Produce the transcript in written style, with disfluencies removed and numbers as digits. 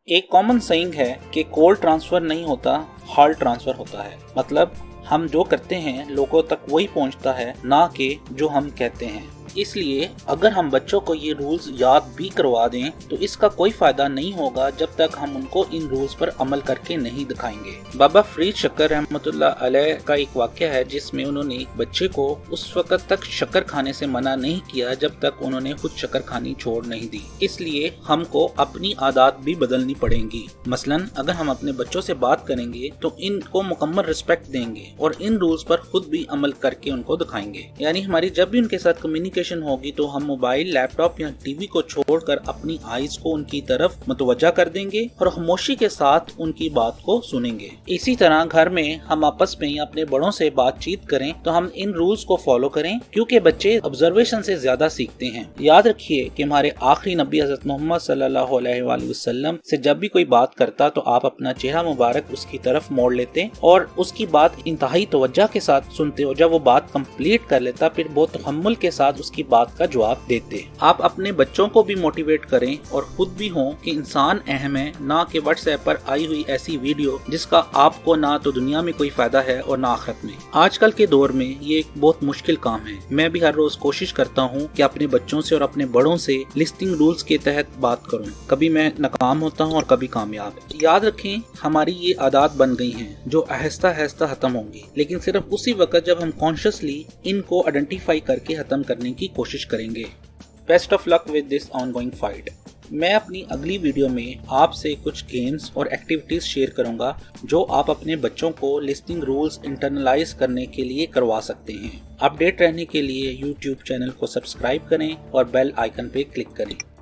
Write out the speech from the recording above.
ایک common seeing ہے کہ کال ٹرانسفر نہیں ہوتا، ہارٹ ٹرانسفر ہوتا ہے۔ مطلب ہم جو کرتے ہیں لوگوں تک وہی پہنچتا ہے، نہ کہ جو ہم کہتے ہیں۔ اس لیے اگر ہم بچوں کو یہ رولز یاد بھی کروا دیں تو اس کا کوئی فائدہ نہیں ہوگا جب تک ہم ان کو ان رولز پر عمل کر کے نہیں دکھائیں گے۔ بابا فرید شکر رحمۃ اللہ علیہ کا ایک واقعہ ہے جس میں انہوں نے ایک بچے کو اس وقت تک شکر کھانے سے منع نہیں کیا جب تک انہوں نے خود شکر کھانی چھوڑ نہیں دی۔ اس لیے ہم کو اپنی عادات بھی بدلنی پڑیں گی۔ مثلا اگر ہم اپنے بچوں سے بات کریں گے تو ان کو مکمل رسپیکٹ دیں گے اور ان رولز پر خود بھی عمل کر کے ان کو دکھائیں گے۔ یعنی ہماری جب بھی ان کے ساتھ کمیونیکیشن ہوگی تو ہم موبائل، لیپ ٹاپ یا ٹی وی کو چھوڑ کر اپنی آئیز کو ان کی طرف متوجہ کر دیں گے اور خاموشی کے ساتھ ان کی بات کو سنیں گے۔ اسی طرح گھر میں ہم آپس میں اپنے بڑوں سے بات چیت کریں تو ہم ان رولز کو فالو کریں، کیونکہ بچے آبزرویشن سے زیادہ سیکھتے ہیں۔ یاد رکھیے کہ ہمارے آخری نبی حضرت محمد صلی اللہ علیہ وآلہ وسلم سے جب بھی کوئی بات کرتا تو آپ اپنا چہرہ مبارک اس کی طرف موڑ لیتے اور اس کی بات انتہائی توجہ کے ساتھ سنتے، اور جب وہ بات کمپلیٹ کر لیتا پھر بہت تحمل کے ساتھ اس کی بات کا جواب دیتے۔ آپ اپنے بچوں کو بھی موٹیویٹ کریں اور خود بھی ہوں کہ انسان اہم ہے، نہ کہ واٹس ایپ پر آئی ہوئی ایسی ویڈیو جس کا آپ کو نہ تو دنیا میں کوئی فائدہ ہے اور نہ آخرت میں۔ آج کل کے دور میں یہ ایک بہت مشکل کام ہے۔ میں بھی ہر روز کوشش کرتا ہوں کہ اپنے بچوں سے اور اپنے بڑوں سے لسٹنگ رولز کے تحت بات کروں۔ کبھی میں ناکام ہوتا ہوں اور کبھی کامیاب۔ یاد رکھیں ہماری یہ عادات بن گئی ہیں جو آہستہ آہستہ ختم ہوں گی، لیکن صرف اسی وقت جب ہم کانشیسلی ان کو آئیڈینٹیفائی کر کے ختم کرنے کی کوشش کریں گے۔ Best of luck with this ongoing fight. میں اپنی اگلی ویڈیو میں آپ سے کچھ گیمز اور ایکٹیویٹیز شیئر کروں گا جو آپ اپنے بچوں کو لسٹنگ رولز انٹرنلائز کرنے کے لیے کروا سکتے ہیں۔ اپڈیٹ رہنے کے لیے یوٹیوب چینل کو سبسکرائب کریں اور بیل آئیکن پہ کلک کریں۔